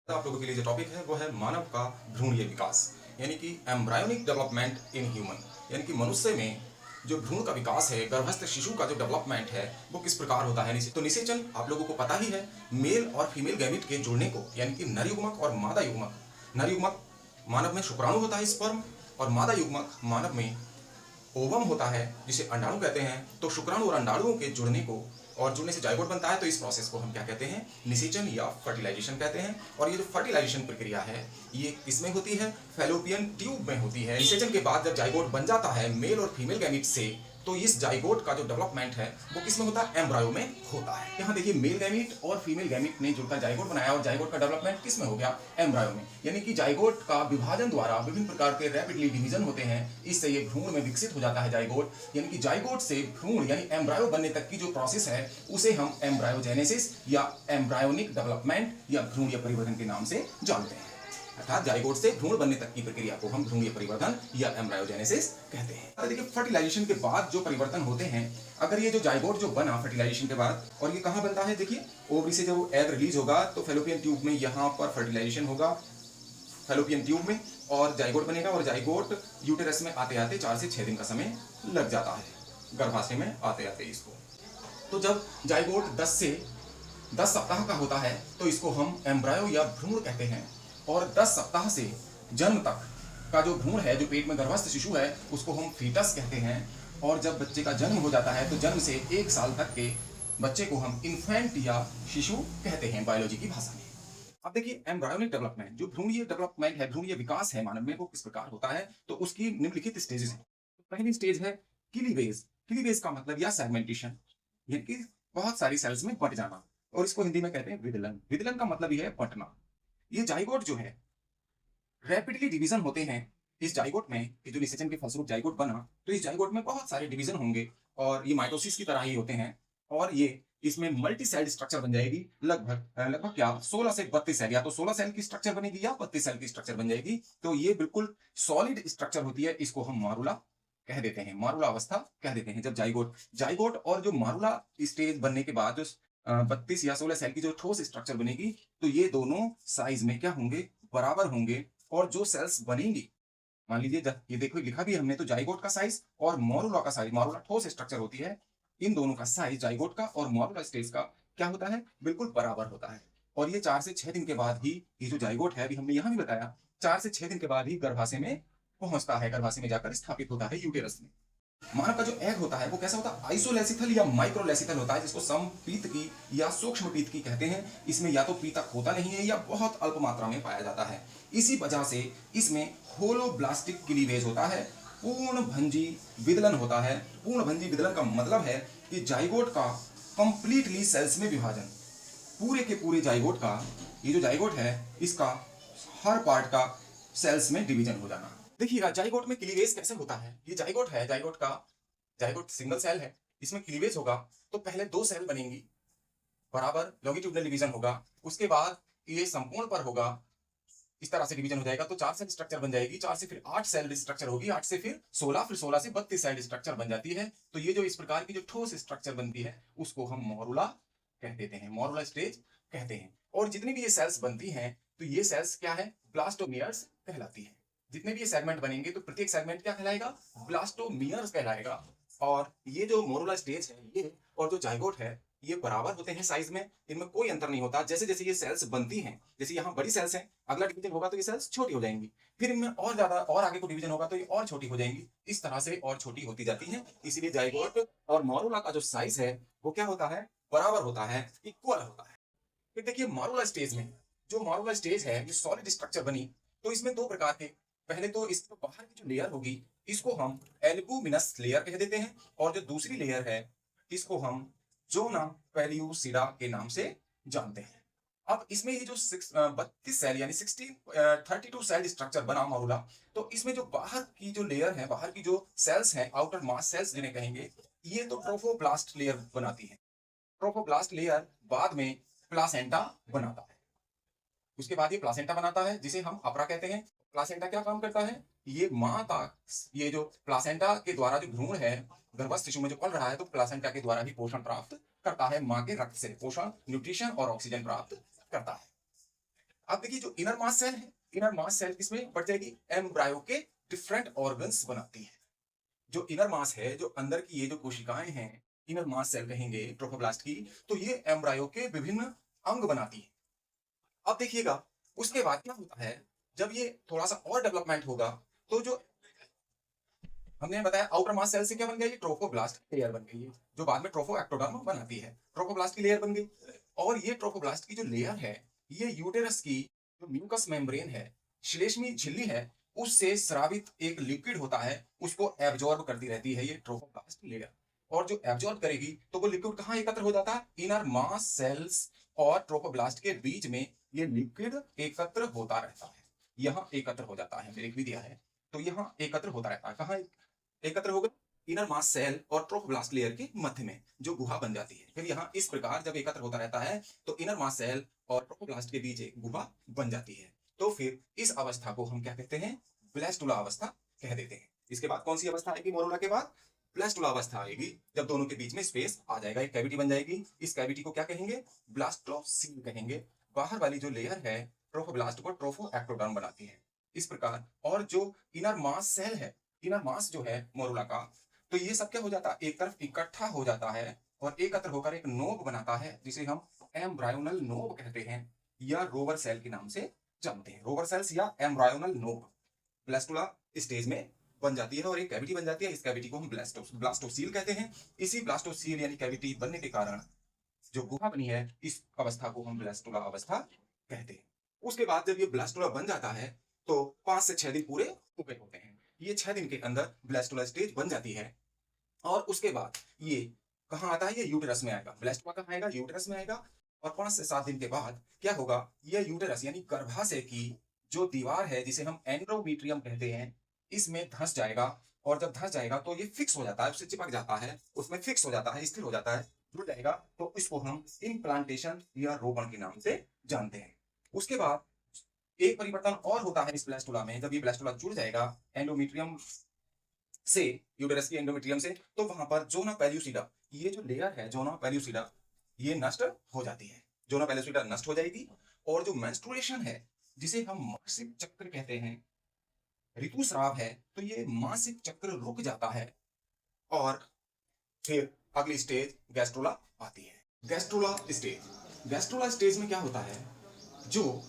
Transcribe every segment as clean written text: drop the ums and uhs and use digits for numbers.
आप लोगों के लिए जो टॉपिक है वो है मानव का भ्रूणीय विकास यानी कि एम्ब्रायोनिक डेवलपमेंट इन ह्यूमन यानी कि मनुष्य में जो भ्रूण का विकास है, गर्भस्थ शिशु का जो डेवलपमेंट है वो किस प्रकार होता है। तो निषेचन आप लोगों को पता ही है, मेल और फीमेल गैमीट के जुड़ने को यानी कि नर युग्मक और मादा युग्मक। नर युग्मक मानव में शुक्राणु होता है स्पर्म, और मादा युग्मक मानव में ओवम होता है जिसे अंडाणु कहते हैं। तो शुक्राणु और अंडाणुओं के जुड़ने को और जुड़ने से जाइगोट बनता है। तो इस प्रोसेस को हम क्या कहते हैं, निषेचन या फर्टिलाइजेशन कहते हैं। और ये जो फर्टिलाइजेशन प्रक्रिया है ये किसमें होती है, फैलोपियन ट्यूब में होती है। निषेचन के बाद जब जाइगोट बन जाता है मेल और फीमेल गैमीट से, तो इस जाइगोट का जो डेवलपमेंट है वो किसमें होता है, एम्ब्रायो में होता है। यहाँ देखिए मेल गैमीट और फीमेल गैमीट ने जुड़कर जाइगोट बनाया और जाइगोट का डेवलपमेंट किसमें हो गया, एम्ब्रायो में। यानी कि जाइगोट का विभाजन द्वारा विभिन्न प्रकार के रैपिडली डिवीजन होते हैं, इससे ये भ्रूण में विकसित हो जाता है जाइगोट। यानी कि जाइगोट से भ्रूण यानी एम्ब्रायो बनने तक की जो प्रोसेस है उसे हम एम्ब्रायोजेनेसिस या एम्ब्रायोनिक डेवलपमेंट या भ्रूणीय परिवर्तन के नाम से जानते हैं। अर्थात जाइगोट से भ्रूण बनने तक की प्रक्रिया को हम भ्रूणीय परिवर्तन या एम्ब्रायोजेनेसिस कहते हैं। अब देखिए फर्टिलाइजेशन के बाद जो परिवर्तन होते हैं, अगर ये जो जाइगोट जो बना फर्टिलाइजेशन के बाद, और ये कहाँ बनता है, देखिए ओवरी से जब एग रिलीज होगा तो फैलोपियन ट्यूब में यहाँ पर फर्टिलाइजेशन होगा फैलोपियन ट्यूब में, और जाइगोट बनेगा। और जाइगोट यूटेरस में आते आते 4 से 6 दिन का समय लग जाता है, गर्भाशय में आते आते इसको। तो जब जाइगोट 10 सप्ताह का होता है तो इसको हम एम्ब्रायो या भ्रूण कहते हैं। और 10 सप्ताह से जन्म तक का जो भ्रूण है, जो पेट में गर्भस्थ शिशु है, उसको हम फीटस कहते हैं। और जब बच्चे का जन्म हो जाता है तो जन्म से 1 साल तक के बच्चे को हम इन्फेंट या शिशु कहते हैं बायोलॉजी की भाषा में। अब देखिए एम्ब्रायोनिक डेवलपमेंट, जो भ्रूणीय डेवलपमेंट है, भ्रूणीय विकास है मानव में, वो किस प्रकार होता है, तो उसकी निम्नलिखित स्टेजेस हैं। पहली स्टेज है क्लीवेज। क्लीवेज का मतलब या सेगमेंटेशन, यानी कि बहुत सारी सेल्स में बंट जाना, और इसको हिंदी में कहते हैं विदलन। विदलन का मतलब यह है बंटना। ये जाइगोट जो है रैपिडली डिवीजन होते हैं इस जाइगोट में। कि जो निषेचन के फलस्वरूप जाइगोट बना, तो इस जाइगोट में बहुत सारे डिवीजन होंगे और ये माइटोसिस की तरह ही होते हैं। और ये इसमें मल्टी सेल स्ट्रक्चर बन जाएगी, लगभग लगभग क्या 16 से 32 सेल, या तो 16 सेल की स्ट्रक्चर बनेगी या 32 सेल की स्ट्रक्चर बन जाएगी। तो ये बिल्कुल सॉलिड स्ट्रक्चर होती है, इसको हम मारुला कह देते हैं, मारुला अवस्था कह देते हैं। जब जाइगोट जाइगोट और जो मारुला स्टेज बनने के बाद जो 32 या 16 सेल की जो ठोस स्ट्रक्चर बनेगी, तो ये दोनों साइज में क्या होंगे, बराबर होंगे। और जो सेल्स बनेंगी, मान लीजिए ये देखो लिखा भी हमने, तो जाइगोट का साइज और मोरुला का साइज, मोरुला ठोस स्ट्रक्चर होती है, इन दोनों का साइज जाइगोट का और मोरुला स्टेज का क्या होता है, बिल्कुल बराबर होता है। और ये 4 से 6 दिन के बाद ही ये जो जाइगोट है, अभी हमने यहां भी बताया, 4 से 6 दिन के बाद ही गर्भाशय में पहुंचता है, गर्भाशय में जाकर स्थापित होता है यूटेरस में। मानव का जो एग होता है वो कैसा होता है, आइसोलेसिथल या माइक्रोलेसिथल होता है, जिसको समपीतकी या सूक्ष्म पीतकी कहते हैं। इसमें या तो पीतक होता नहीं है या बहुत अल्प मात्रा में पाया जाता है। इसी वजह से इसमें होलोब्लास्टिक क्लीवेज होता है, पूर्ण भंजी विदलन होता है। पूर्ण भंजी विदलन का मतलब है कि जाइगोट का कंप्लीटली सेल्स में विभाजन, पूरे के पूरे जाइगोट का, ये जो जाइगोट है इसका हर पार्ट का सेल्स में डिवीजन हो जाना। देखिएगा जाइगोट में क्लीवेज कैसे होता है। ये जाइगोट है, जाइगोट सिंगल सेल है, इसमें क्लीवेज होगा तो पहले 2 सेल बनेंगी, बराबर लॉन्गिट्यूडनल डिवीजन होगा। उसके बाद ये संपूर्ण पर होगा, इस तरह से डिवीजन हो जाएगा तो 4 सेल स्ट्रक्चर बन जाएगी। 4 से फिर 8 सेल स्ट्रक्चर होगी, 8 से फिर 16, फिर 16 से 32 सेल स्ट्रक्चर बन जाती है। तो ये जो इस प्रकार की जो ठोस स्ट्रक्चर बनती है उसको हम मोरुला कह देते हैं, मोरुला स्टेज कहते हैं। और जितनी भी ये सेल्स बनती हैं तो ये सेल्स क्या है, ब्लास्टोमियर्स कहलाती है। जितने भी ये सेगमेंट बनेंगे तो प्रत्येक सेगमेंट क्या कहलाएगा, ब्लास्टोमियर्स कहलाएगा। और ये जो मोरुला स्टेज है ये और जो जाइगोट है ये बराबर होते हैं साइज में, इनमें कोई अंतर नहीं होता। जैसे जैसे ये सेल्स बनती हैं, जैसे यहाँ बड़ी सेल्स हैं, अगला डिवीजन होगा तो ये सेल्स छोटी हो जाएंगी, फिर इनमें और ज्यादा और आगे को डिवीजन होगा तो ये और छोटी हो जाएंगी, इस तरह से और छोटी होती जाती हैं। इसीलिए जाइगोट और मोरुला का जो साइज है वो क्या होता है, बराबर होता है, इक्वल होता है। फिर देखिए मारुला स्टेज में, जो मारुला स्टेज है ये सॉलिड स्ट्रक्चर बनी, तो इसमें 2 प्रकार के, पहले तो इसके बाहर की जो लेयर होगी इसको हम एल्बुमिनस लेयर कह देते हैं, और जो दूसरी लेयर है इसको हम जोना पेल्यूसिडा के नाम से जानते हैं। अब इसमें ये जो 32 सेल यानी 32 सेल स्ट्रक्चर बना मारुला, तो इसमें जो बाहर की जो लेयर है, बाहर की जो सेल्स हैं, आउटर मास सेल्स जिन्हें कहेंगे, ये तो ट्रोफोब्लास्ट लेयर बनाती है। ट्रोफोब्लास्ट लेयर बाद में प्लासेंटा बनाता है। उसके बाद ये प्लासेंटा बनाता है जिसे हम अपरा कहते हैं। प्लासेंटा क्या काम करता है, ये मां का, ये जो प्लासेंटा के द्वारा जो भ्रूण है गर्भस्थ शिशु में जो पल रहा है, तो प्लासेंटा के द्वारा ही पोषण प्राप्त करता है, मां के रक्त से पोषण, न्यूट्रिशन और ऑक्सीजन प्राप्त करता है। अब देखिए जो इनर मास सेल है, इनर मास सेल किसमें बढ़ जाएगी, एम्ब्रायो के डिफरेंट ऑर्गन्स बनाती है। जो इनर मास है, जो अंदर की ये जो कोशिकाएं हैं, इनर मास सेल कहेंगे ट्रोफोब्लास्ट की, तो ये एम्ब्रायो के विभिन्न अंग बनाती है। अब देखिएगा उसके बाद क्या होता है, जब ये थोड़ा सा और डेवलपमेंट होगा तो जो हमने बताया आउटर मास सेल से क्या बन गया, ये ट्रोफोब्लास्ट लेयर बन गई है, जो बाद में ट्रोफो एक्टोडर्म बनाती है। ट्रोफोब्लास्ट की लेयर बन गई, और ये ट्रोफोब्लास्ट की जो लेयर है, ये यूटेरस की जो म्यूकस मेम्ब्रेन है, श्लेष्मी झिल्ली है, उससे स्रावित एक लिक्विड होता है, उसको एब्जॉर्ब करती रहती है ये ट्रोफोब्लास्ट लेयर। और जो एब्जॉर्ब करेगी तो वो लिक्विड कहाँ एकत्र हो जाता है, इनर मास सेल्स और ट्रोफोब्लास्ट के बीच में ये लिक्विड एकत्र होता रहता है। यहाँ एकत्र हो जाता है, लिख भी दिया है, तो यहाँ एकत्र होता रहता है। कहाँ एकत्र होगा, इनर मास सेल और ट्रोफोब्लास्ट लेयर के मध्य में जो गुहा बन जाती है। फिर यहाँ इस प्रकार जब एकत्र होता रहता है तो इनर मास सेल और ट्रोफोब्लास्ट के बीच एक गुहा बन जाती है। तो फिर इस अवस्था को हम क्या कहते हैं, ब्लास्टुला अवस्था कह देते हैं। इसके बाद कौन सी अवस्था आएगी, मोरुला के बाद ब्लास्टुला अवस्था आएगी, जब दोनों के बीच में स्पेस आ जाएगा, एक कैविटी बन जाएगी। इस कैविटी को क्या कहेंगे, ब्लास्टोसील कहेंगे। बाहर वाली जो लेयर है ट्रोफोब्लास्ट को ट्रोफो एक्टोडर्म बनाती है, इस प्रकार। और जो इनर मास सेल है, इनर मास जो है मोरुला का, तो ये सब क्या हो जाता है, एक तरफ इकट्ठा हो जाता है और एकत्र होकर एक नोब बनाता है, जिसे हम एम्ब्रायोनल नोब कहते हैं या रोवर सेल के नाम से जानते हैं। रोवर सेल्स या एम्ब्रायोनल नोब ब्लास्टुला स्टेज में बन जाती है और एक कैविटी बन जाती है। इस कैविटी को हम ब्लास्टोसील कहते हैं। इसी ब्लास्टोसील यानी कैविटी बनने के कारण जो गुहा बनी है, इस अवस्था को हम ब्लास्टुला अवस्था कहते हैं। उसके बाद जब ये ब्लास्टुला बन जाता है तो 5 से 6 दिन पूरे हो गए होते हैं। ये 6 दिन के अंदर ब्लास्टुला स्टेज बन जाती है और उसके बाद ये कहाँ आता है, ये यूटेरस में आएगा। ब्लास्टुला कहाँ आएगा, यूटेरस में आएगा। और 5 से 7 दिन के बाद क्या होगा, यह यूटेरस यानी गर्भाशय की जो दीवार है, जिसे हम एंडोमेट्रियम कहते हैं, इसमें धंस जाएगा। और जब धंस जाएगा तो ये फिक्स हो जाता है, उससे चिपक जाता है, उसमें फिक्स हो जाता है, स्थिर हो जाता है, जुड़ जाएगा। तो इसको हम इम्प्लांटेशन या रोपण के नाम से जानते हैं। उसके बाद एक परिवर्तन और होता है इस ब्लास्टुला में, जब ये ब्लास्टुला जुड़ जाएगा एंडोमेट्रियम से, यूटेरस की एंडोमेट्रियम से, तो वहां पर जोना पेल्यूसिडा, ये जो लेयर है जोना पेल्यूसिडा, ये नष्ट हो जाती है। जोना पेल्यूसिडा नष्ट हो जाएगी और जो मेंस्ट्रुएशन है, जिसे हम मासिक चक्र कहते हैं, ऋतुस्राव है, तो ये मासिक चक्र रुक जाता है। और फिर अगली स्टेज गैस्ट्रोला आती है। गैस्ट्रोला स्टेज, गैस्ट्रोला स्टेज में क्या होता है, जो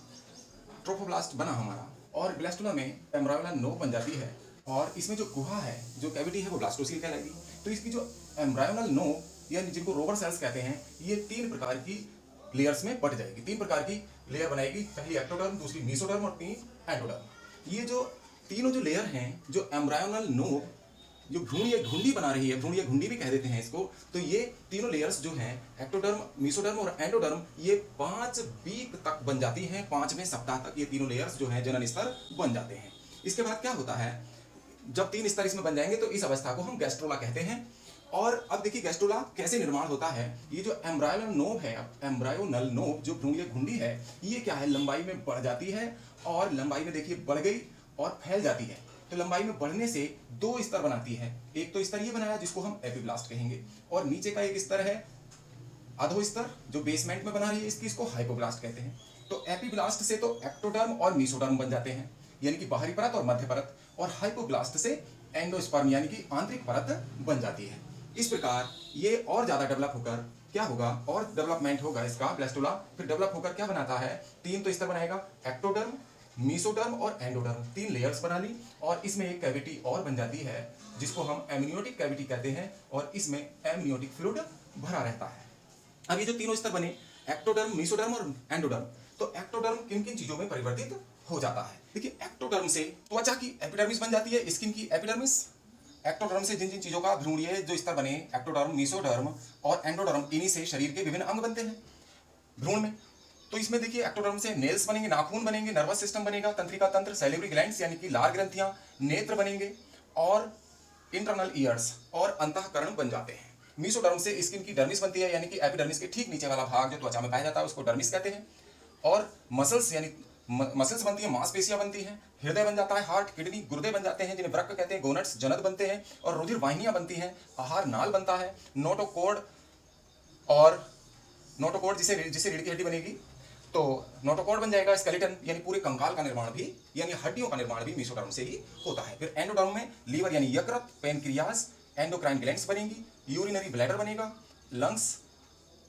ट्रोफोब्लास्ट बना हमारा और ब्लास्टुला में एम्ब्रायोनल नोब बन जाती है और इसमें जो गुहा है, जो कैविटी है, वो ब्लास्टोसील कहलाएगी। तो इसकी जो एम्ब्रायोनल नोब यानी जिनको रोवर सेल्स कहते हैं, ये 3 प्रकार की लेयर्स में बट जाएगी। 3 प्रकार की लेयर बनाएगी, पहली एक्टोडर्म, दूसरी मेसोडर्म और तीसरी एंडोडर्म। ये जो तीनों जो लेयर हैं, जो एम्ब्रायोनल नोब, जो भ्रूणीय घुंडी बना रही है, भ्रूणीय घुंडी भी कह देते हैं इसको, तो ये तीनों लेयर्स जो हैं, एक्टोडर्म, मेसोडर्म और एंडोडर्म, ये 5 वीक तक बन जाती हैं। 5वें सप्ताह तक ये तीनों लेयर्स जो हैं जनन स्तर बन जाते हैं। इसके बाद क्या होता है, जब 3 स्तर इसमें बन जाएंगे तो इस अवस्था को हम गैस्ट्रोला कहते हैं। और अब देखिए गैस्ट्रोला कैसे निर्माण होता है। ये जो एम्ब्रायोनल नोब है, एम्ब्रायोनल नोब जो भ्रूणीय घुंडी है, ये क्या है, लंबाई में बढ़ जाती है और लंबाई में देखिए बढ़ गई और फैल जाती है। तो लंबाई में बढ़ने से 2 स्तर बनाती है। एक तो स्तर ये बनाया जिसको हम एपिब्लास्ट कहेंगे, और नीचे का एक स्तर है अधो स्तर जो बेसमेंट में बना रही है, इसको हाइपोब्लास्ट कहते हैं। तो एपिब्लास्ट से तो एक्टोडर्म और मेसोडर्म बन जाते हैं, यानी कि बाहरी परत और मध्य परत, और हाइपोब्लास्ट से एंडोस्पर्म यानी कि आंतरिक परत बन जाती है। इस प्रकार ये और ज्यादा डेवलप होकर क्या होगा, और डेवलपमेंट होगा इसका ब्लास्टुला। फिर डेवलप होकर क्या बनाता है, 3 तो स्तर बनाएगा, एक्टोडर्म, मेसोडर्म और एंडोडर्म, 3 लेयर्स बना ली। और इसमें एक कैविटी और बन जाती है जिसको हम एमनियोटिक कैविटी कहते हैं, और इसमें एमनियोटिक फ्लूइड भरा रहता है। अब ये जो तीनों स्तर बने, एक्टोडर्म, मेसोडर्म और एंडोडर्म, तो एक्टोडर्म किन किन चीजों में परिवर्तित हो जाता है। देखिए एक्टोडर्म से त्वचा की एपिडर्मिस बन जाती है, स्किन की एपिडर्मिस। एक्टोडर्म से जिन जिन चीजों का भ्रूणीय जो स्तर बने, एक्टोडर्म, मेसोडर्म और एंडोडर्म, इन्हीं से शरीर के विभिन्न अंग बनते हैं भ्रूण में। तो इसमें देखिए एक्टोडर्म से नेल्स बनेंगे, नाखून बनेंगे, नर्वस सिस्टम बनेगा, तंत्रिका तंत्र, सैलिवरी ग्लैंड्स यानी कि लार ग्रंथियां, नेत्र बनेंगे, और इंटरनल ईयर्स और अंतःकरण बन जाते हैं। मेसोडर्म से स्किन की डर्मिस बनती है, यानी कि एपिडर्मिस के ठीक नीचे वाला भाग जो त्वचा में पाया जाता है उसको डर्मिस कहते हैं। और मसल्स यानी मसल्स बनती है, मांसपेशियां बनती हैं, हृदय बन जाता है, हार्ट, किडनी, गुर्दे बन जाते हैं जिन्हें वृक्क कहते हैं, गोनट्स, जनद बनते हैं, और रुधिर वाहिनियां बनती हैं, आहार नाल बनता है, नोटोकोड, और नोटोकोड जिसे रीढ़ की हड्डी बनेगी, तो नोटोकॉर्ड बन जाएगा, स्केलेटन यानी पूरे कंकाल का निर्माण भी यानी हड्डियों का निर्माण भी मेसोडर्म से ही होता है। फिर एंडोडर्म में लीवर यानी यकृत, पेनक्रियाज, एंडोक्राइन ग्लैंड्स बनेंगी, यूरिनरी ब्लैडर बनेगा, लंग्स,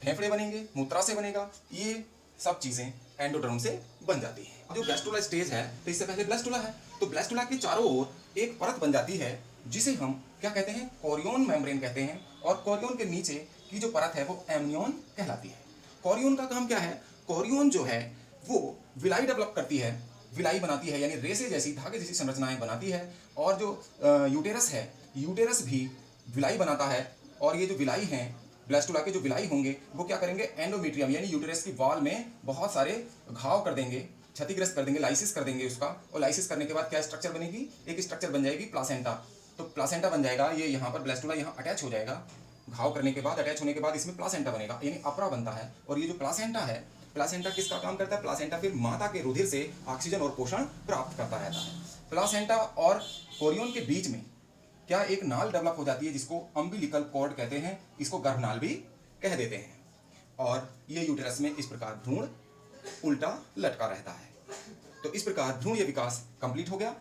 फेफड़े बनेंगे, मूत्राशय बनेगा, ये सब चीजें एंडोडर्म से बन जाती हैं। जो ब्लास्टुला स्टेज है, तो इससे पहले ब्लास्टुला है, तो ब्लास्टुला के चारों ओर एक परत बन जाती है जिसे हम क्या कहते हैं, कोरियोन मेम्ब्रेन कहते हैं, और कोरियोन के नीचे की जो परत है वो एमनियोन कहलाती है। कोरियोन का काम क्या है, कोरियोन जो है वो विलाई डेवलप करती है, विलाई बनाती है यानी रेसे जैसी, धागे जैसी संरचनाएं बनाती है, और जो यूटेरस है, यूटेरस भी विलाई बनाता है, और ये जो विलाई हैं ब्लास्टुला के जो विलाई होंगे वो क्या करेंगे, एंडोमेट्रियम यानी यूटेरस की वॉल में बहुत सारे घाव कर देंगे, क्षतिग्रस्त कर देंगे, लाइसिस कर देंगे उसका, और लाइसिस करने के बाद क्या स्ट्रक्चर बनेगी, एक स्ट्रक्चर बन जाएगी प्लासेंटा। तो प्लासेंटा बन जाएगा, ये यहाँ पर ब्लास्टुला यहाँ अटैच हो जाएगा, घाव करने के बाद, अटैच होने के बाद इसमें प्लासेंटा बनेगा यानी अपरा बनता है। और ये जो प्लासेंटा है, प्लासेंटा किसका काम करता है, प्लासेंटा फिर माता के रुधिर से ऑक्सीजन और पोषण प्राप्त करता रहता है। प्लासेंटा और कोरियोन के बीच में क्या एक नाल डेवलप हो जाती है जिसको अम्बिलिकल कॉर्ड कहते हैं, इसको गर्भनाल भी कह देते हैं, और ये यूटेरस में इस प्रकार भ्रूण उल्टा लटका रहता है। तो इस प्रकार भ्रूणीय विकास कंप्लीट हो गया।